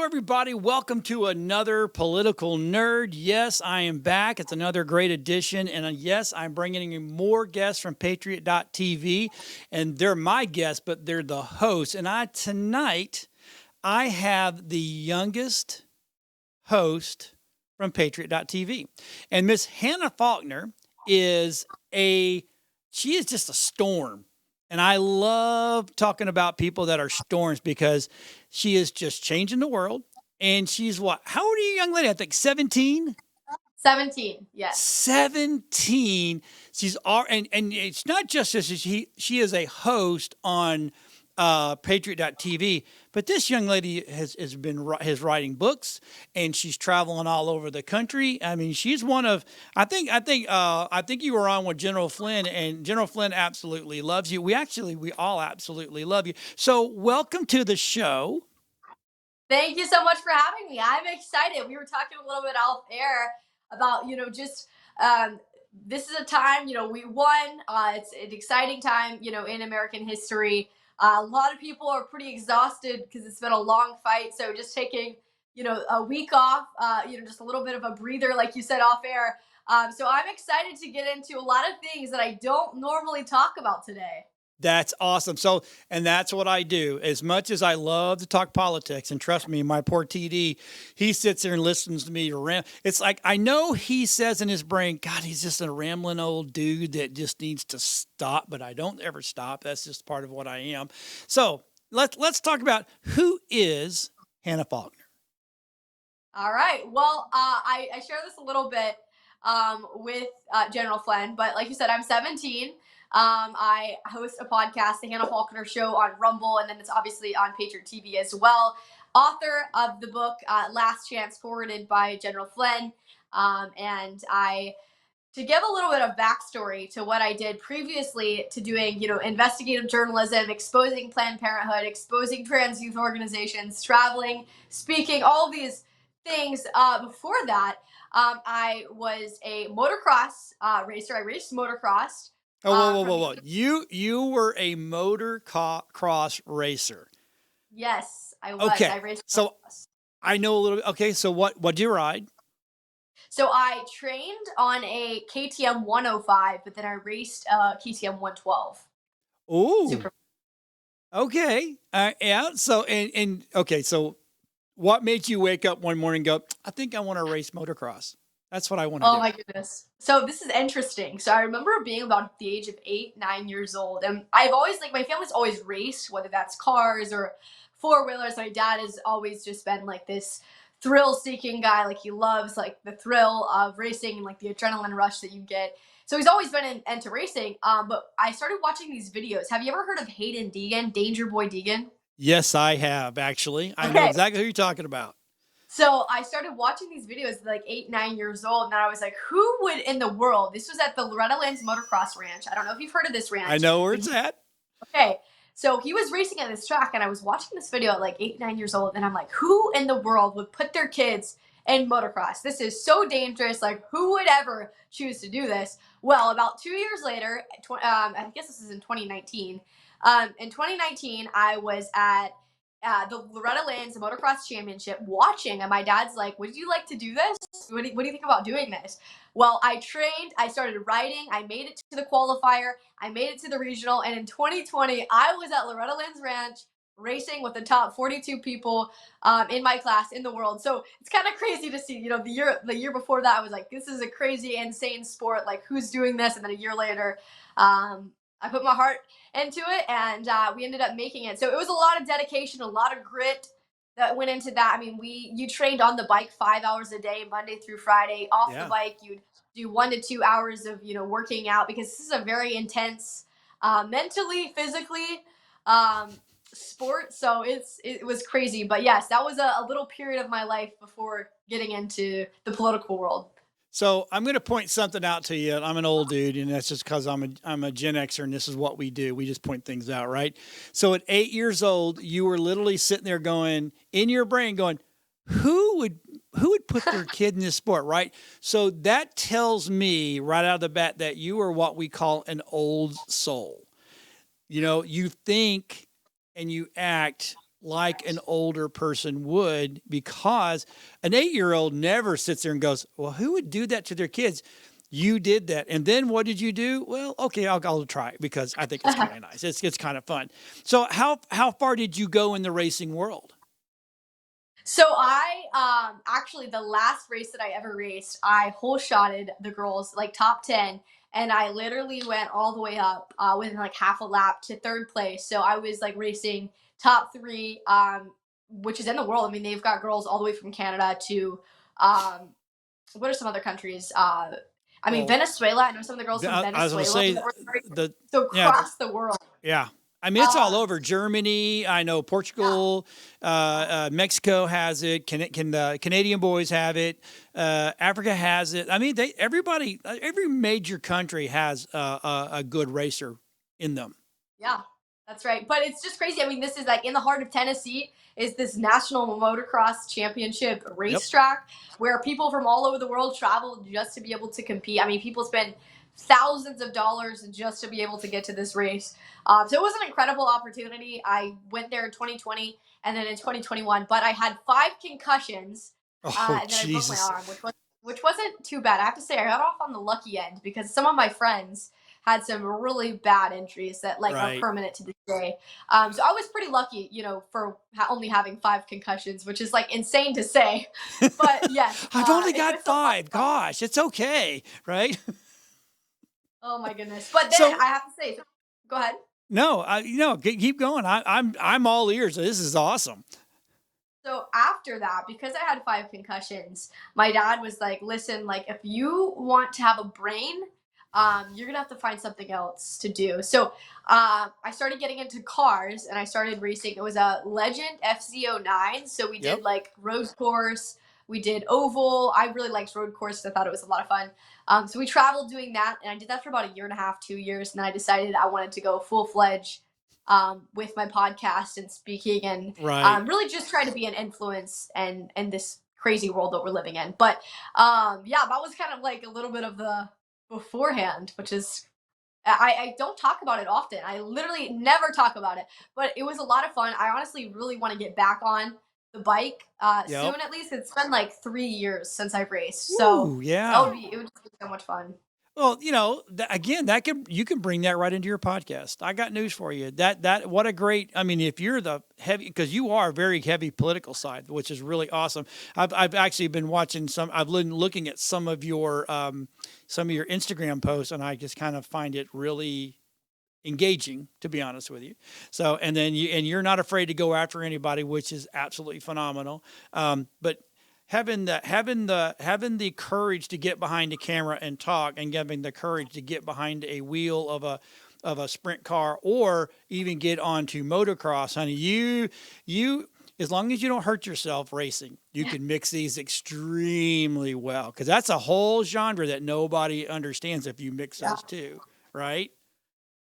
everybody. Welcome to another Political Nerd. Yes, I am back. It's another great edition. And yes, I'm bringing you more guests from Patriot.tv. And they're my guests, but they're the hosts. And tonight, I have the youngest host from Patriot.tv. And Miss Hannah Faulkner she is just a storm. And I love talking about people that are storms because she is just changing the world. And she's what? How old are you, young lady? I think 17? 17, yes. 17. And it's not just this. She is a host on Patriot.tv. But this young lady is writing books, and she's traveling all over the country. I mean, she's one of I think you were on with General Flynn, and General Flynn absolutely loves you. We all absolutely love you. So welcome to the show. Thank you so much for having me. I'm excited. We were talking a little bit off air about this is a time we won. It's an exciting time in American history. A lot of people are pretty exhausted because it's been a long fight. So just taking, a week off, just a little bit of a breather, like you said off air. So I'm excited to get into a lot of things that I don't normally talk about today. That's awesome. So, and that's what I do. As much as I love to talk politics, and trust me, my poor TD, he sits there and listens to me It's like, I know he says in his brain, God, he's just a rambling old dude that just needs to stop, but I don't ever stop. That's just part of what I am. So let's talk about who is Hannah Faulkner. All right. Well, I share this a little bit with General Flynn, but like you said, I'm 17. I host a podcast, the Hannah Faulkner Show, on Rumble, and then it's obviously on Patriot TV as well. Author of the book Last Chance, forwarded by General Flynn. To give a little bit of backstory to what I did previously to doing, investigative journalism, exposing Planned Parenthood, exposing trans youth organizations, traveling, speaking, all these things. Before that, I was a motocross racer. I raced motocross. Whoa. You were a motocross racer. Yes, I was. Okay. I raced so motocross. I know a little bit. Okay. So what did you ride? So I trained on a KTM 105, but then I raced KTM 112. Ooh. Okay. Yeah. So, okay. So what made you wake up one morning and go, I think I want to race motocross? That's what I want to do. Oh my goodness. So this is interesting. So I remember being about the age of 8, 9 years old. And I've always, my family's always raced, whether that's cars or four-wheelers. My dad has always just been like this thrill-seeking guy. Like he loves like the thrill of racing and like the adrenaline rush that you get. So he's always been into racing. But I started watching these videos. Have you ever heard of Hayden Deegan, Danger Boy Deegan? Yes, I have, actually. I know exactly who you're talking about. So I started watching these videos at like 8, 9 years old, and I was like, who would in the world? This was at the Loretta Lynn's Motocross Ranch. I don't know if you've heard of this ranch. I know where it's at. Okay. So he was racing at this track, and I was watching this video at like 8, 9 years old, and I'm like, who in the world would put their kids in motocross? This is so dangerous. Like, who would ever choose to do this? Well, about 2 years later, I guess this is in 2019. In 2019, I was at the Loretta Lynn's Motocross Championship watching, and my dad's like, would you like to do this? What do you think about doing this? Well, I trained, I started riding, I made it to the qualifier, I made it to the regional, and in 2020, I was at Loretta Lynn's ranch racing with the top 42 people in my class in the world. So it's kind of crazy to see, the year before that, I was like, this is a crazy, insane sport. Like, who's doing this? And then a year later, I put my heart into it, and we ended up making it. So it was a lot of dedication, a lot of grit that went into that. I mean, you trained on the bike 5 hours a day, Monday through Friday. Off the bike, you'd do 1 to 2 hours of working out, because this is a very intense, mentally, physically, sport. So it was crazy. But yes, that was a little period of my life before getting into the political world. So I'm going to point something out to you. I'm an old dude, and that's just because I'm a Gen Xer, and this is what we do. We just point things out, right? So at 8 years old, you were literally sitting there going, in your brain going, who would put their kid in this sport, right? So that tells me right out of the bat that you are what we call an old soul. You think and you act like an older person would, because an 8-year-old never sits there and goes, well, who would do that to their kids? You did that. And then what did you do? Well, okay, I'll try it because I think it's kind of nice. It's kind of fun. So how far did you go in the racing world? So I actually the last race that I ever raced, I whole shotted the girls like top 10, and I literally went all the way up within like half a lap to third place. So I was like racing top 3, which is in the world. I mean, they've got girls all the way from Canada to um, what are some other countries? I mean, Well, Venezuela. I know some of the girls from I was going to Venezuela say that were the so yeah across the world. yeah. I mean, it's all Um, over. Germany, I know yeah, Portugal, Mexico has it. Can the Canadian boys have it? Africa has it. I mean, everybody, every major country has a good racer in them. yeah, that's right. But it's just crazy. I mean, this is like in the heart of Tennessee is this national motocross championship Yep. racetrack where people from all over the world travel just to be able to compete. I mean, people spend thousands of dollars just to be able to get to this race. So it was an incredible opportunity. I went there in 2020 and then in 2021, but I had 5 concussions, Oh, and then I broke my Jesus. arm, which wasn't too bad. I have to say, I got off on the lucky end because some of my friends had some really bad injuries that like are Right. permanent to this day. So I was pretty lucky, for only having 5 concussions, which is like insane to say, but yes, I've only it got was a lot of 5. fun. Gosh, it's okay, right? Oh my goodness! But then So I have to say, go ahead. no, keep going. I'm all ears. This is awesome. So after that, because I had 5 concussions, my dad was like, "Listen, like if you want to have a brain, you're gonna have to find something else to do." So I started getting into cars, and I started racing. It was a Legend FZ09. So we Yep. did like road course, we did oval. I really liked road course. I thought it was a lot of fun. So we traveled doing that, and I did that for about a year and a half, 2 years, and then I decided I wanted to go full fledged with my podcast and speaking, and Right. really just try to be an influence and this crazy world that we're living in. But yeah, that was kind of like a little bit of the beforehand, which is I don't talk about it often. I literally never talk about it, but it was a lot of fun. I honestly really want to get back on the bike Yep. soon. At least it's been like 3 years since I've raced, so Woo, yeah. it would just be so much fun. Well, again, you can bring that right into your podcast. I got news for you. What a great. I mean, if you're the heavy, because you are very heavy political side, which is really awesome. I've actually been watching some. I've been looking at some of your Instagram posts, and I just kind of find it really engaging, to be honest with you. So, and then you're not afraid to go after anybody, which is absolutely phenomenal. But having the courage to get behind the camera and talk, and having the courage to get behind a wheel of a sprint car, or even get onto motocross, honey, you as long as you don't hurt yourself racing, you can mix these extremely well, because that's a whole genre that nobody understands if you mix Yeah. those two, right?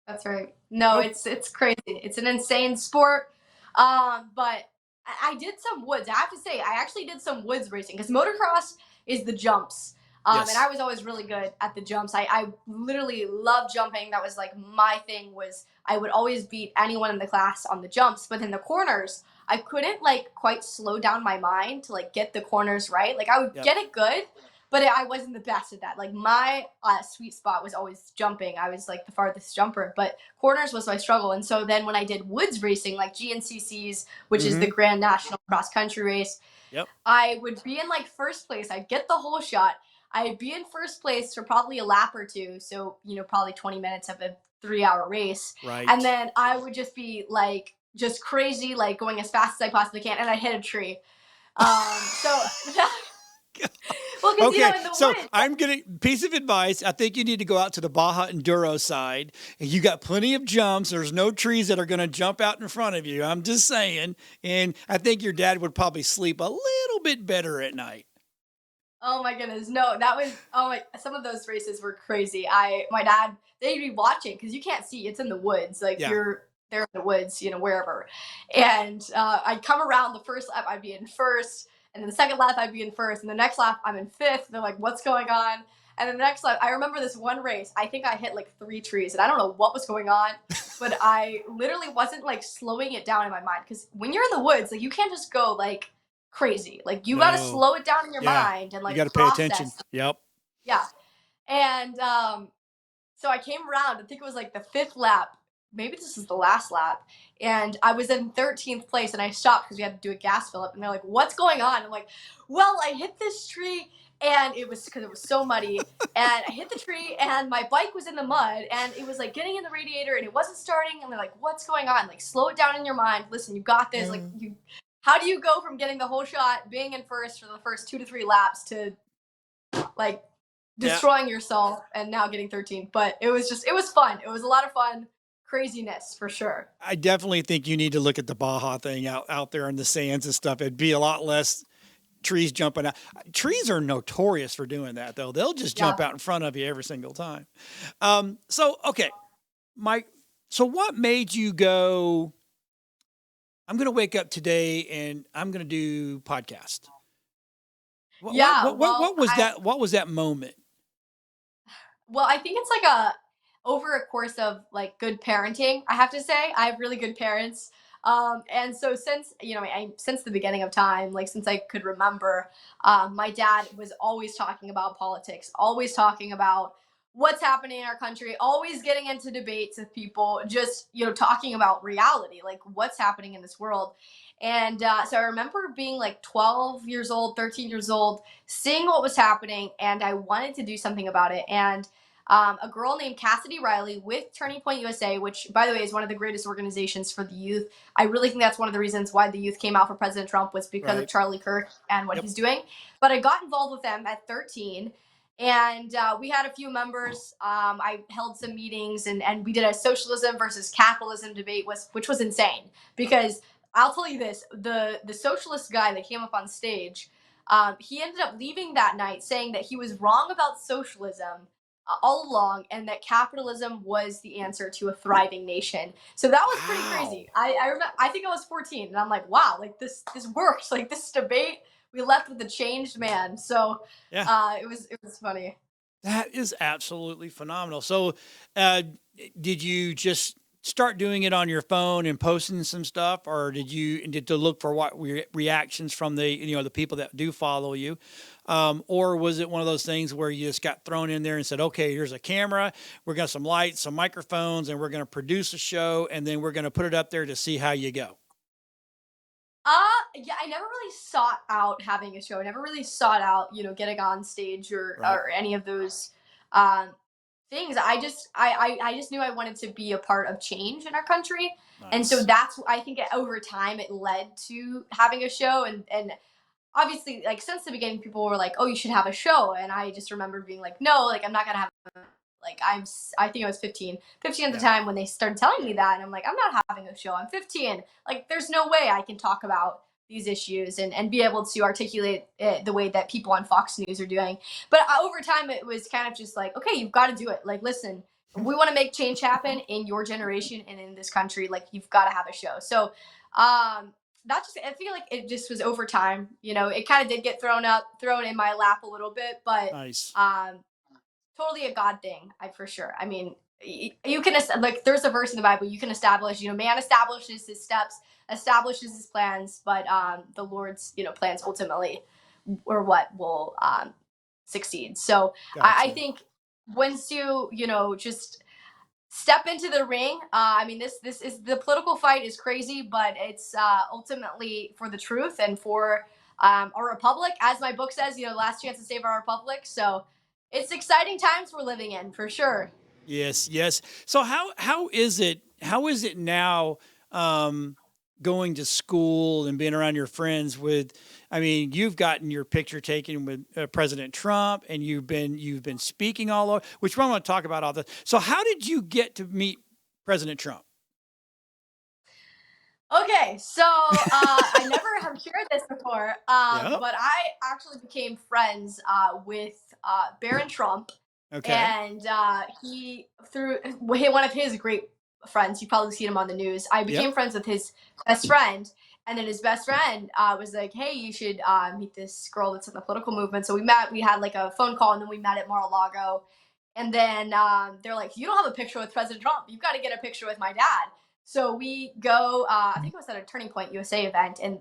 That's right. No, Oh, it's crazy. It's an insane sport. But I did some woods. I have to say, I actually did some woods racing because motocross is the jumps. And I yes. was always really good at the jumps. I literally love jumping. That was like my thing, was I would always beat anyone in the class on the jumps. But in the corners, I couldn't like quite slow down my mind to like get the corners right. Like I would Yep. get it good, but I wasn't the best at that. Like my sweet spot was always jumping. I was like the farthest jumper, but corners was my struggle. And so then when I did woods racing, like GNCC's, which is the Mm-hmm. Grand National Cross Country Race, Yep. I would be in like first place. I'd get the whole shot. I'd be in first place for probably a lap or two. So, probably 20 minutes of a 3 hour race. And Right. then I would just be like, just crazy, like going as fast as I possibly can. And I hit a tree. So, well, because, Okay, in the so woods, I'm gonna piece of advice. I think you need to go out to the Baja Enduro side. You got plenty of jumps. There's no trees that are gonna jump out in front of you. I'm just saying. And I think your dad would probably sleep a little bit better at night. oh my goodness, no, that was some of those races were crazy. My dad, they'd be watching because you can't see; it's in the woods. Like Yeah. you're there in the woods, wherever. And I'd come around the first lap, I'd be in first, and then the second lap, I'd be in first, and the next lap, I'm in fifth. They're like, "What's going on?" And then the next lap, I remember this one race. I think I hit like 3 trees, and I don't know what was going on, but I literally wasn't like slowing it down in my mind because when you're in the woods, like you can't just go like crazy. Like you got to No. slow it down in your Yeah. mind and You like got to pay attention. process. Yep. Yeah, and so I came around. I think it was like the fifth lap. Maybe this is the last lap. And I was in 13th place and I stopped because we had to do a gas fill up. And they're like, what's going on? I'm like, well, I hit this tree and it was because it was so muddy. And I hit the tree and my bike was in the mud and it was like getting in the radiator and it wasn't starting. And they're like, what's going on? Like, slow it down in your mind. Listen, you got this. Like, how do you go from getting the whole shot, being in first for the first 2 to 3 laps to like destroying yourself and now getting 13? But it was fun. It was a lot of fun. Craziness for sure. I definitely think you need to look at the Baja thing out there in the sands and stuff. It'd be a lot less trees jumping out. Trees are notorious for doing that, though. They'll just jump out in front of you every single time. So, okay, Mike, so what made you go, I'm going to wake up today and I'm going to do podcast? What was that? What was that moment? Well, I think it's like a over a course of like good parenting. I have to say, I have really good parents. And so since since the beginning of time, like since I could remember, my dad was always talking about politics, always talking about what's happening in our country, always getting into debates with people, just talking about reality, like what's happening in this world. And so I remember being like 12 years old, 13 years old, seeing what was happening, and I wanted to do something about it. And a girl named Cassidy Riley with Turning Point USA, which, by the way, is one of the greatest organizations for the youth. I really think that's one of the reasons why the youth came out for President Trump was because of Charlie Kirk and what he's doing. But I got involved with them at 13, and we had a few members. I held some meetings, and we did a socialism versus capitalism debate, which was insane because I'll tell you this: the socialist guy that came up on stage, he ended up leaving that night saying that he was wrong about socialism all along, and that capitalism was the answer to a thriving nation. So that was pretty crazy. I remember, I think I was 14, and I'm like, wow, like this works. Like this debate, we left with a changed man. So it was funny. That is absolutely phenomenal. So, did you just start doing it on your phone and posting some stuff, or did to look for what reactions from the people that do follow you, or was it one of those things where you just got thrown in there and said, okay, here's a camera, we're got some lights, some microphones, and we're going to produce a show, and then we're going to put it up there to see how you go? Yeah, I never really sought out having a show. I never really sought out, getting on stage or any of those um things. I just knew I wanted to be a part of change in our country. And so that's, I think, over time it led to having a show. And obviously, like, since the beginning, people were like, oh, you should have a show. And I just remember being like, no, like, I'm not gonna have, like, I think I was 15 at the time when they started telling me that. And I'm like, I'm not having a show, I'm 15. Like, there's no way I can talk about these issues and be able to articulate it the way that people on Fox News are doing. But over time, it was kind of just like, okay, you've got to do it. Like, listen, if we want to make change happen in your generation and in this country, like, you've got to have a show. So that just, I feel like it just was over time. It kind of did get thrown in my lap a little bit, but totally a God thing, for sure. I mean, you can, like, there's a verse in the Bible, you can establish, man establishes his steps, establishes his plans, but the Lord's, plans ultimately or what will succeed. So I think once you, just step into the ring, I mean, this is, the political fight is crazy, but it's ultimately for the truth and for our republic, as my book says, last chance to save our republic. So it's exciting times we're living in, for sure. Yes, yes. So how is it now, going to school and being around your friends with, I mean, you've gotten your picture taken with President Trump, and you've been speaking all over, which we're going to talk about all this. So how did you get to meet President Trump? Okay, so I never have shared this before, but I actually became friends with Barron Trump. Okay. And he, through one of his great friends, you've probably seen him on the news. I became friends with his best friend, And then his best friend was like, hey, you should meet this girl that's in the political movement. So we had like a phone call, and then we met at Mar-a-Lago. And then they're like, you don't have a picture with President Trump. You've got to get a picture with my dad. So we go, I think it was at a Turning Point USA event, and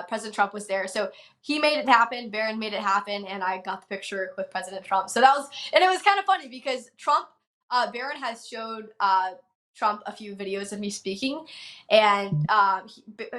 President Trump was there. So he made it happen. Barron made it happen. And I got the picture with President Trump. So and it was kind of funny because Barron has showed Trump a few videos of me speaking. And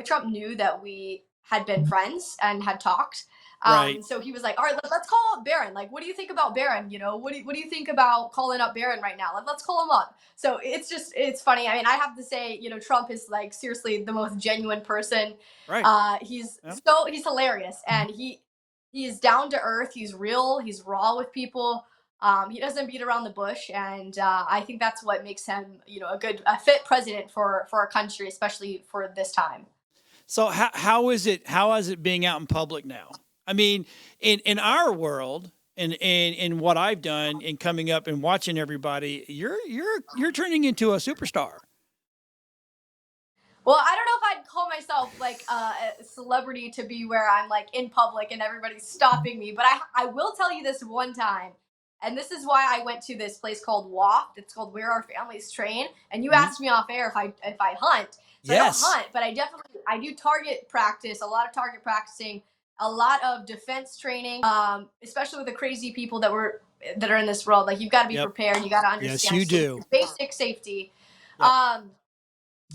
Trump knew that we had been friends and had talked. Right. So he was like, all right, let's call up Barron. Like, what do you think about Barron? What do you think about calling up Barron right now? Let's call him up. So it's funny. I mean, I have to say, Trump is like seriously the most genuine person. Right. He's Yeah. he's hilarious, and he's down to earth. He's real. He's raw with people. He doesn't beat around the bush, and I think that's what makes him, a fit president for our country, especially for this time. So how is it? How is it being out in public now? I mean, in our world, and in what I've done in coming up and watching everybody, you're turning into a superstar. Well, I don't know if I'd call myself like a celebrity to be where I'm like in public and everybody's stopping me, but I will tell you this one time. And this is why I went to this place called WAFT. It's called Where Our Families Train. And you Mhm. asked me off air if I hunt. So I don't Yes. hunt, but I do target practice, a lot of target practicing, a lot of defense training, especially with the crazy people that are in this world. Like, you've got to be Yep. prepared. You got to Yes, understand you do. basic safety. Yep.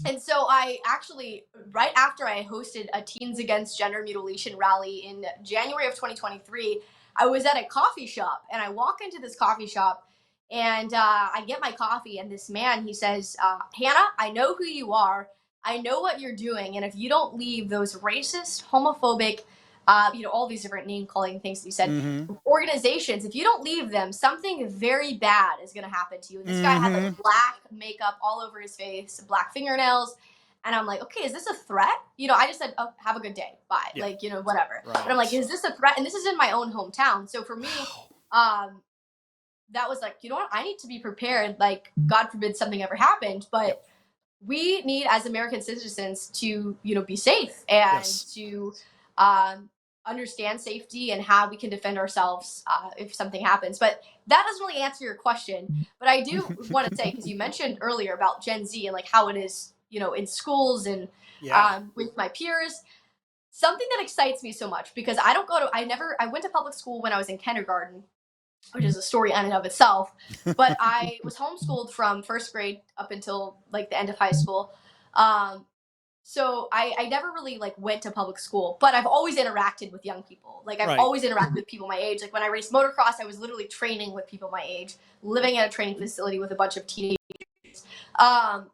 And so I actually, right after I hosted a Teens Against Gender Mutilation rally in January of 2023, I was at a coffee shop, and I walk into this coffee shop, and I get my coffee, and this man, he says, Hannah, I know who you are. I know what you're doing. And if you don't leave those racist, homophobic, all these different name calling things that you said, Mm-hmm. organizations, if you don't leave them, something very bad is going to happen to you. And this guy had Mm-hmm. like black makeup all over his face, black fingernails. And I'm like, okay, is this a threat? I just said, oh, have a good day. Bye. Yeah. Like, whatever. But I'm like, Right. is this a threat? And this is in my own hometown. So for me, um, that was like, you know what? I need to be prepared. Like, God forbid something ever happened. Yep. But we need, as American citizens, to, be safe and Yes. to understand safety and how we can defend ourselves if something happens. But that doesn't really answer your question. But I do want to say, because you mentioned earlier about Gen Z and like how it is, in schools and Yeah. with my peers. Something that excites me so much, because I went to public school when I was in kindergarten, which is a story in and of itself. But I was homeschooled from first grade up until like the end of high school. So I never really like went to public school, but I've always interacted with young people. Like, I've Right. always interacted with people my age. Like, when I raced motocross, I was literally training with people my age, living at a training facility with a bunch of teenagers um,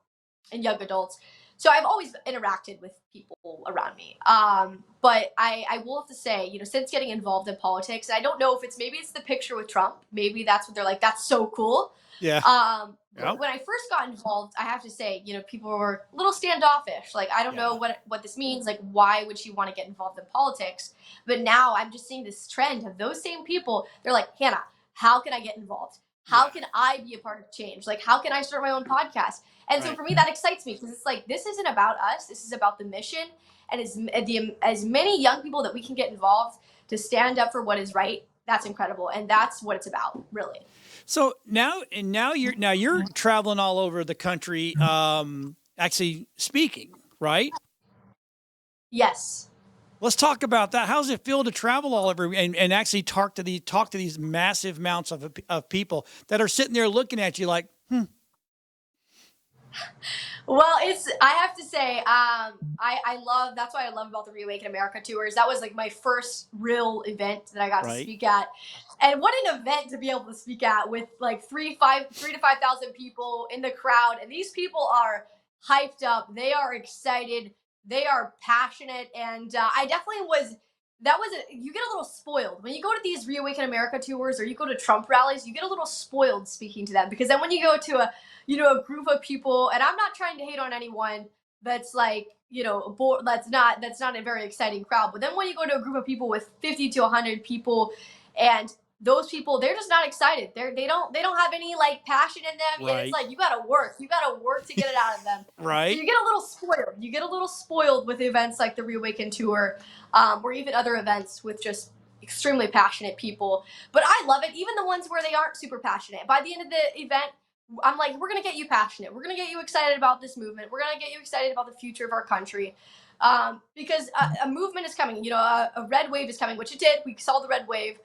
and young adults. So I've always interacted with people around me. But I will have to say, since getting involved in politics, and I don't know if maybe it's the picture with Trump. Maybe that's what they're like, that's so cool. Yeah. But when I first got involved, I have to say, people were a little standoffish. Like, I don't know what this means. Like, why would she want to get involved in politics? But now I'm just seeing this trend of those same people. They're like, Hannah, how can I get involved? How can I be a part of change? Like, how can I start my own podcast? And so for me, that excites me, because it's like, this isn't about us. This is about the mission. And as many young people that we can get involved to stand up for what is right, that's incredible. And that's what it's about, really. So now you're traveling all over the country, actually speaking, right? Yes. Let's talk about that. How does it feel to travel all over and actually talk to these massive amounts of people that are sitting there looking at you like, Well, I have to say, that's what I love about the Reawaken America tours. That was like my first real event that I got to speak at. And what an event to be able to speak at, with like 3 to 5,000 people in the crowd. And these people are hyped up. They are excited. They are passionate. And I definitely you get a little spoiled when you go to these Reawaken America tours, or you go to Trump rallies. You get a little spoiled speaking to them, because then when you go to a group of people, and I'm not trying to hate on anyone that's like, that's not a very exciting crowd. But then when you go to a group of people with 50 to 100 people, and those people, they're just not excited. They don't have any like passion in them, and it's Right. like you gotta work. You gotta work to get it out of them. So Right. you get a little spoiled. You get a little spoiled with events like the Reawaken tour, or even other events with just extremely passionate people. But I love it, even the ones where they aren't super passionate. By the end of the event, I'm like, we're gonna get you passionate. We're gonna get you excited about this movement. We're gonna get you excited about the future of our country, because a movement is coming. A red wave is coming, which it did. We saw the red wave.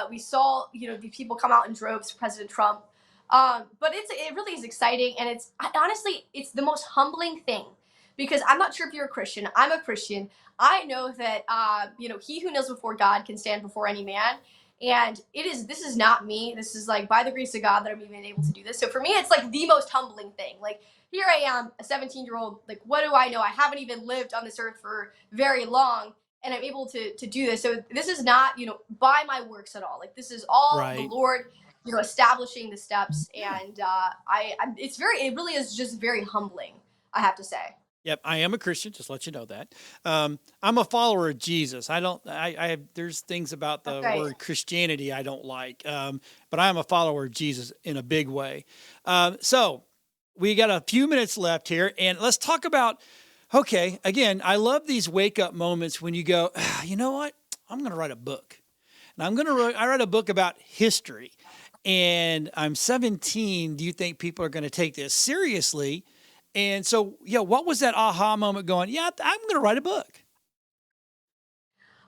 We saw, the people come out in droves for President Trump. But it really is exciting, and it's honestly it's the most humbling thing, because I'm not sure if you're a Christian. I'm a Christian. I know that he who kneels before God can stand before any man. And this is not me. This is like by the grace of God that I'm even able to do this. So for me, it's like the most humbling thing. Like here I am, a 17-year-old. Like what do I know? I haven't even lived on this earth for very long, and I'm able to do this. So this is not by my works at all. Like this is all the Right. Lord establishing the steps, Yeah. and it really is just very humbling, I have to say. Yep, I am a Christian. Just let you know that. I'm a follower of Jesus. I don't. There's things about That's the right. word Christianity I don't like, but I am a follower of Jesus in a big way. So we got a few minutes left here, and let's talk about. Okay, again, I love these wake up moments when you go, you know what? I'm going to write a book, and I write a book about history, and I'm 17. Do you think people are going to take this seriously? And so, yeah, what was that aha moment going, yeah, I'm going to write a book?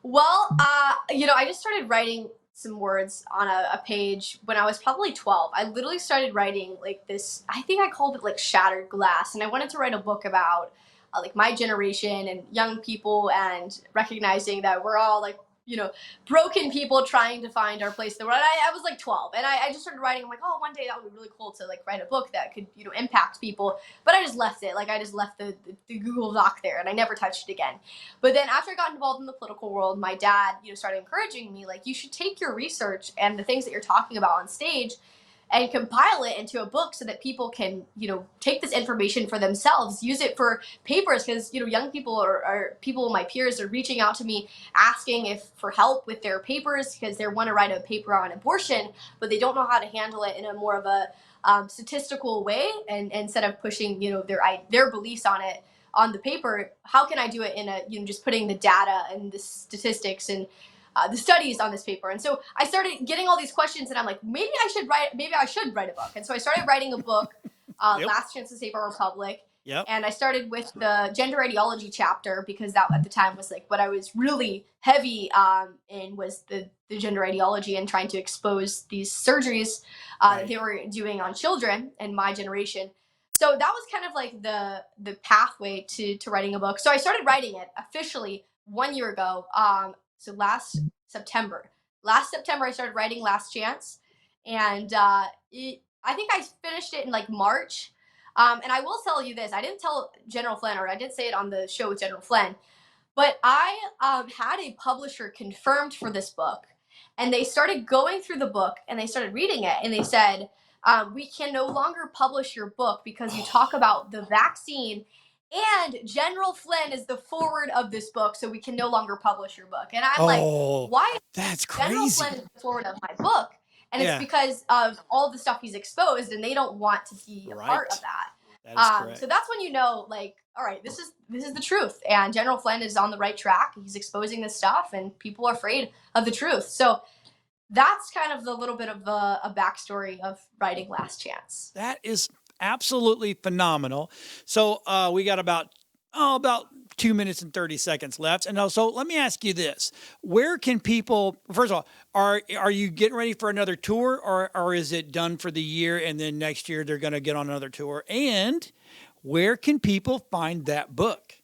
Well, I just started writing some words on a page when I was probably 12. I literally started writing like this. I think I called it like shattered glass, and I wanted to write a book about like my generation and young people, and recognizing that we're all like broken people trying to find our place in the world. I was like 12, and I just started writing. I'm like, oh, one day that would be really cool to like write a book that could impact people. But I just left it. Like I just left the Google Doc there, and I never touched it again. But then after I got involved in the political world, my dad, started encouraging me, like, you should take your research and the things that you're talking about on stage and compile it into a book so that people can, take this information for themselves, use it for papers, because, young people or people, my peers, are reaching out to me asking if for help with their papers because they want to write a paper on abortion, but they don't know how to handle it in a more of a statistical way, and instead of pushing, their beliefs on it on the paper, how can I do it in a just putting the data and the statistics and the studies on this paper. And so I started getting all these questions, and I'm like, maybe I should write a book. And so I started writing a book, Yep. Last Chance to Save Our Republic. Yep. And I started with the gender ideology chapter, because that at the time was like what I was really heavy in, was the gender ideology, and trying to expose these surgeries that they were doing on children in my generation. So that was kind of like the pathway to writing a book. So I started writing it officially 1 year ago. So September. Last September, I started writing Last Chance, and I think I finished it in like March. And I will tell you this: I didn't tell General Flynn, or I didn't say it on the show with General Flynn, but I had a publisher confirmed for this book, and they started going through the book and they started reading it, and they said, "We can no longer publish your book because you talk about the vaccine, and General Flynn is the forward of this book, so we can no longer publish your book." And I'm like, Oh, "Why that's is General Flynn crazy. is the forward of my book?" And it's Yeah. because of all the stuff he's exposed, and they don't want to be a part of Right. that. That is So correct. that's when like, all right, this is the truth, and General Flynn is on the right track. He's exposing this stuff, and people are afraid of the truth. So that's kind of the little bit of a backstory of writing Last Chance. That is absolutely phenomenal. So we got about 2 minutes and 30 seconds left. And so let me ask you this: where can people? First of all, are you getting ready for another tour, or is it done for the year and then next year they're going to get on another tour? And where can people find that book?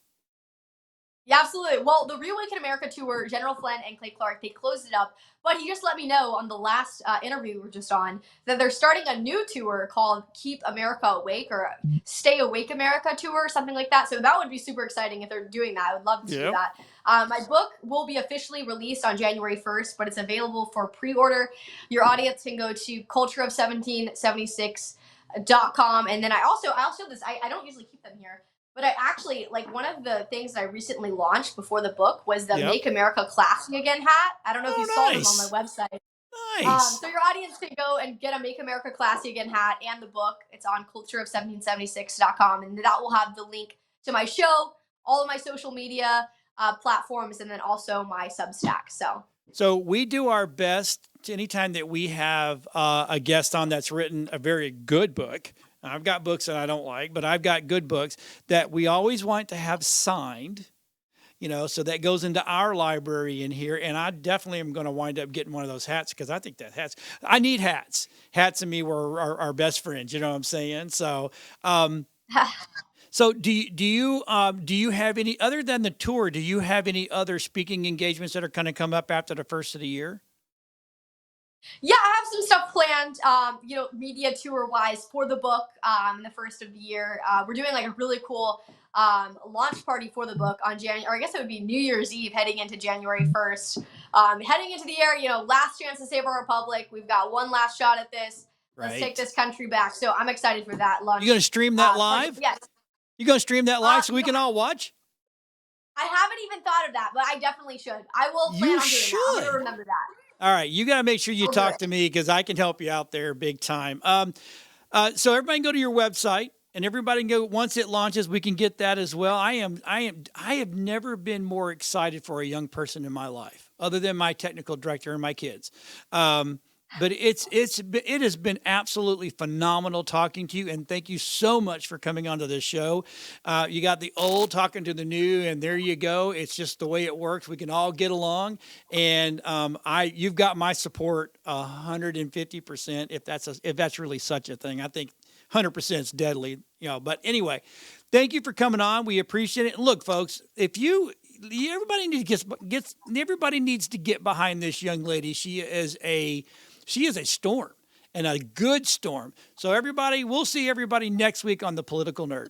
Yeah, absolutely. Well, the Reawaken America tour, General Flynn and Clay Clark, they closed it up. But he just let me know on the last interview we were just on that they're starting a new tour called Keep America Awake, or Stay Awake America tour, or something like that. So that would be super exciting if they're doing that. I would love to do Yep. that. My book will be officially released on January 1st, but it's available for pre-order. Your audience can go to cultureof1776.com. And then I'll show this. I don't usually keep them here. But I actually, like, one of the things I recently launched before the book was the Yep. Make America Classy Again hat. I don't know if you Oh, saw them on nice. my website. Nice. So your audience can go and get a Make America Classy Again hat and the book. It's on cultureof1776.com, and that will have the link to my show, all of my social media platforms, and then also my Substack. So we do our best anytime that we have a guest on that's written a very good book. I've got books that I don't like, but I've got good books that we always want to have signed. So that goes into our library in here. And I definitely am going to wind up getting one of those hats because I think that I need hats. Hats and me were our best friends. You know what I'm saying? So, so do you have any, other than the tour, do you have any other speaking engagements that are going to come up after the first of the year? Yeah, I have some stuff planned, media tour wise for the book in the first of the year. We're doing like a really cool launch party for the book on January, or I guess it would be New Year's Eve heading into January 1st. Heading into the year, last chance to save our republic. We've got one last shot at this. Let's take this country back. So I'm excited for that launch. You going to stream that live? Yes. You going to stream that live so we can all watch? I haven't even thought of that, but I definitely should. I will plan on doing that. I'm going to remember that. All right, you got to make sure you talk to me because I can help you out there big time. So everybody can go to your website, and everybody can go once it launches. We can get that as well. I have never been more excited for a young person in my life, other than my technical director and my kids. But it has been absolutely phenomenal talking to you, and thank you so much for coming onto this show. You got the old talking to the new, and there you go. It's just the way it works. We can all get along, and you've got my support 150% if that's really such a thing. I think 100% is deadly, But anyway, thank you for coming on. We appreciate it. And look, folks, everybody needs to get behind this young lady. She is a storm, and a good storm. So we'll see everybody next week on The Political Nerd.